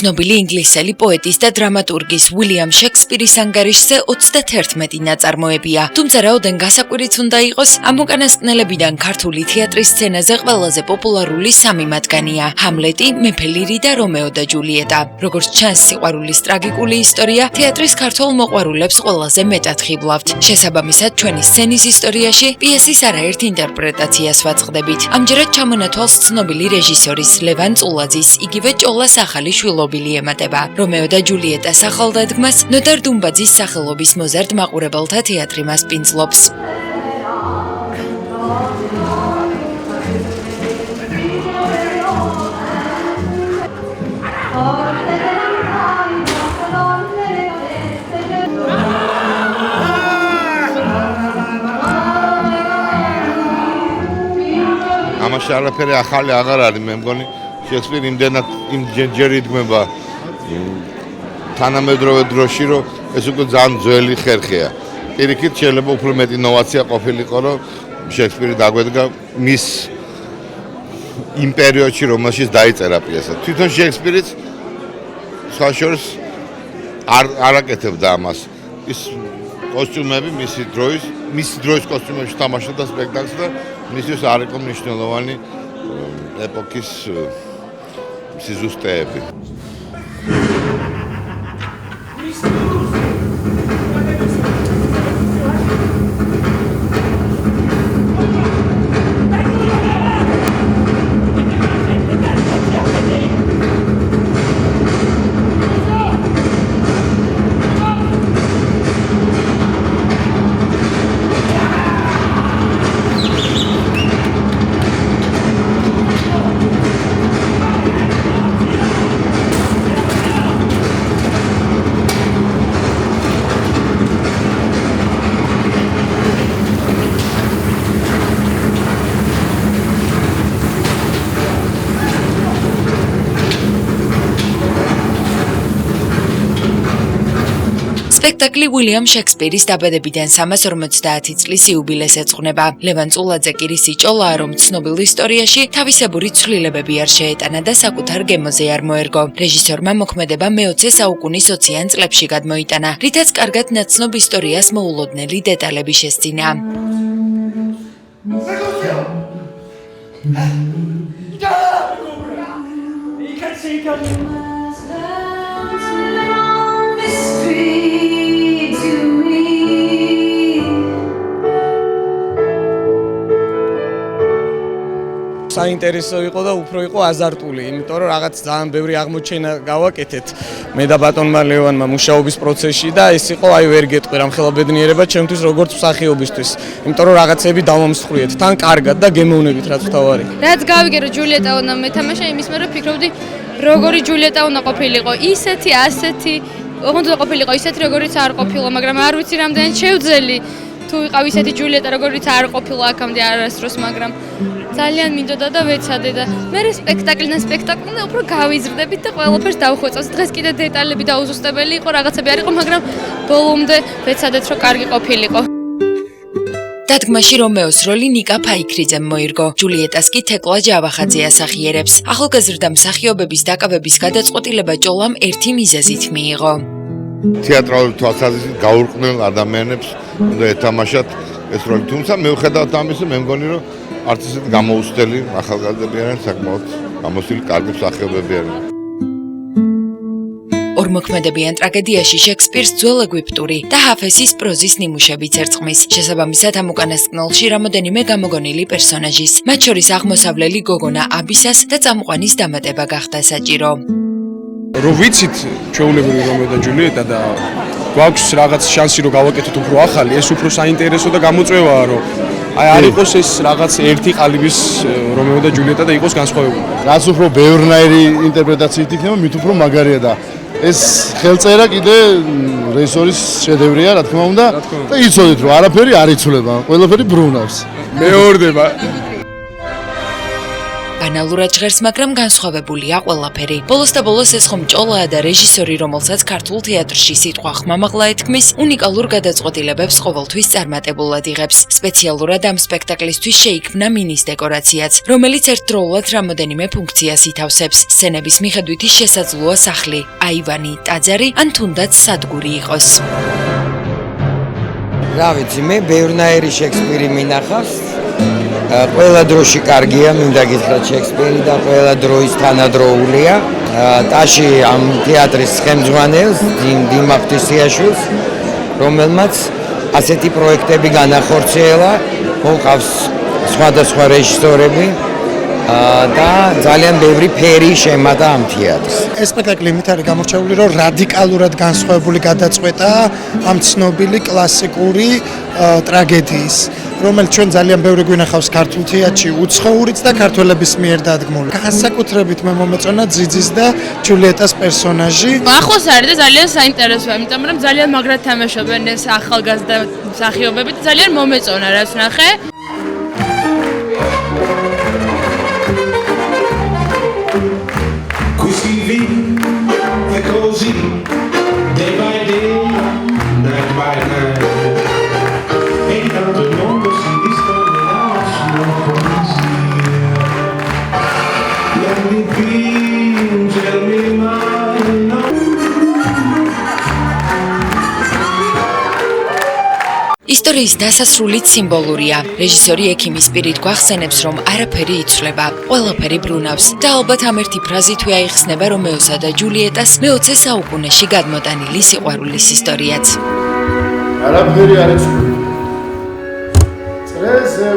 ცნობილი ინგლისელი პოეტის და დრამატურგის უილიამ შექსპირის ანგარიშზე 31 ნაწარმოებია. თუმცა რაოდენ გასაკვირიც უნდა იყოს, ამ უკანასკნელებიდან ქართული თეატრის სცენაზე ყველაზე პოპულარული სამი მათგანია: ჰამლეტი, მეფე ლირი და რომეო და ჯულიეტა. როგორც ჩანს, სიყვარულის ტრაგიკული ისტორია თეატრის ქართველ მოყვარულებს ყველაზე მეტად ხიბლავთ. შესაბამისად, ჩვენი სცენის ისტორიაში პიესის არაერთ ინტერპრეტაციას ვაწყდებით. ამჯერად ჩამონათვალს ცნობილი რეჟისორის ლევან წულაძის, იგივე ჭოლას ახალი შვილობილი ემატება. რომეო და ჯულიეტას ახალდადგმას ნოდარ დუმბაძის სახელობის მოზარდ მაყურებელთა თეატრი მასპინძლობს. ამაში არაფერი ახალი აღარ არის, მე მგონი შექსპირი იმდენად ჯერ იდგმება თანამედროვე დროში, რომ ეს უკვე ძალიან ძველი ხერხია. პირიქით შეიძლება უფრო მეტი ინოვაცია ყოფილიყო, რომ შექსპირი დაგვედგა მის იმ პერიოდში, რომელშიც დაიწერა პიესა. თვითონ შექსპირიც სხვა შორის არ აკეთებდა ამას. ის კოსტიუმები მისი დროის კოსტიუმებში თამაშობდა სპექტაკლს და მისთვის არ იყო მნიშვნელოვანი ეპოქის სიზუსტეები. სპექტაკლი უილიამ შექსპირის დაბადებიდან 350 წლის იუბილეს ეძღვნება. ლევან წულაძე კი რისი ჭოლაა, რომ ცნობილ ისტორიაში თავისებური ცვლილებები არ შეეტანა და საკუთარ გემოზე არ მოერგო. რეჟისორმა მოქმედება მე-20 საუკუნის 20-იან წლებში გადმოიტანა, რითაც კარგად ნაცნობ ისტორიას მოულოდნელი დეტალები შესძინა. საინტერესო იყო და უფრო იყო აზარტული, იმიტომ რომ რაღაც ძალიან ბევრი აღმოჩენა გავაკეთეთ მე და ბატონმა ლევანმა მუშაობის პროცესში და ეს იყო აი ვერ გეტყვი რამხელა ბედნიერება ჩემთვის როგორც მსახიობისთვის, იმიტომ რომ რაღაცები დავამსხვრიეთ თან კარგად და გემოვნებით რაც თავარი. რაც გავიგე რომ ჯულიეტა უნდა მეთამაშა იმის მე რომ ფიქრობდი როგორი ჯულიეტა უნდა ყოფილიყო, ისეთი, ასეთი, უნდა ყოფილიყო ისეთი როგორიც არ ყოფილა, მაგრამ არ ვიცი რამდენად შევძელი თუ ვიყავ ისეთი ჯულიეტა როგორიც არ ყოფილა აქამდე არასდროს, მაგრამ ძალიან მინდოდა და ვეცადე და მე სპექტაკლიდან სპექტაკლამდე უფრო გავიზრდებით და ყველაფერს დავხვეწავს. დღეს კიდე დეტალები დაუზუსტებელი იყო, რაღაცები არ იყო, მაგრამ ბოლომდე ვეცადეთ რომ კარგი ყოფილიყო. დადგმაში რომეოს როლი ნიკა ფაიქრიძემ მოირგო. ჯულიეტას კი თეკლა ჯავახაძე ასახიერებს. ახალგაზრდა მსახიობების დაკავების გადაწყვეტილება ჭოლამ ერთი მიზეზით მიიღო. თეატრალური თვალსაზრისით გაურყვნილ ადამიანებს უნდა ეთამაშათ ეს როლი, თუმცა მიუხედავად ამისა, მე მგონი რომ არც ისეთ გამოუცდელი ახალგაზრდები არიან, საკმაოდ გამოსილი კარგი მსახიობები არიან. ორმოქმედებიან ტრაგედიაში შექსპირს ძველ ეგვიპტური და ჰაფესის პროზის ნიმუშებიც ერწყმის. შესაბამისად ამ უკანასკნელში რამოდენიმე გამოგონილი პერსონაჟის, მათ შორის აღმოსავლელი გოგონა აბისას და წამყვანის დამატება გახდა საჭირო. რომ ვიცით ჩვეულებრივი რომეო და ჯულიეტა და გვაქვს რაღაც შანსი რომ გავაკეთოთ უფრო ახალი, ეს უფრო საინტერესო და გამოწვევაა რომ აი არ იყოს ეს რაღაც ერთი ყალიბის რომეო და ჯულიეტა და იყოს განსხვავებული. რაც უფრო ბევრნაირი ინტერპრეტაციით იქნება, მით უფრო მაგარია და ეს ხელწერა კიდე რეჟისორის შედევრია, რა თქმა უნდა, და იცოდეთ რომ არაფერი არ იცვლება, ყველაფერი ბრუნავს. მეორდება. ბანალურად ჟღერს, მაგრამ განსხვავებულია ყველაფერი. ბოლოს და ბოლოს ეს ხომ ჭოლაა და რეჟისორი, რომელსაც ქართულ თეატრში სიტყვა ხმამაღლა ეთქმის, უნიკალურ გადაწყვეტილებებს ყოველთვის წარმატებულად იღებს. სპეციალურად ამ სპექტაკლისთვის შეიქმნა მინის დეკორაციაც, რომელიც ერთდროულად რამოდენიმე ფუნქციას ითავსებს. სცენების მიხედვით ის შესაძლოა სახლი, აივანი, ტაძარი ან თუნდაც სადგური იყოს. რა ვიცი, მე ბევრნაირი შექსპირი მინახავს. ყველა დროში კარგია, მინდა გითხრათ შექსპირი და ყველა დროის თანადროულია. ტაში ამ თეატრის ხელმძღვანელს, დიმა ღვთისიაშვილს, რომელმაც ასეთი პროექტები განახორციელა, მოყავს სხვადასხვა რეჟისორები და ძალიან ბევრი ფერი შემატა ამ თეატრს. ეს სპექტაკლი იმით არის გამორჩეული, რომ რადიკალურად განსხვავებული გადაწყვეტაა ამ ცნობილი კლასიკური ტრაგედიის, რომელიც ჩვენ ძალიან ბევრი გვინახავს ქართულ თეატრში, უცხოურიც და ქართველების მიერ დადგმული. განსაკუთრებით მე მომეწონა ძიძის და ჯულიეტას პერსონაჟი. ახლოს არის და ძალიან საინტერესოა, იმიტომ რომ ძალიან მაგრად თამაშობენ ეს ახალგაზრდა მსახიობები და ძალიან მომეწონა რაც ნახე. Day by day, night by night. Ain't nothing wrong with this Let me be, tell me mine. ისტორიის დასასრულიც სიმბოლურია. რეჟისორი ექიმის პირით გვახსენებს, რომ არაფერი იცვლება, ყველაფერი ბრუნავს და ალბათ ამ ერთი ფრაზითვე აიხსნება რომეოსა და ჯულიეტას მე-20 საუკუნეში გადმოტანილი სიყვარულის ისტორიაც. არაფერი არ იცვლება. წრეზე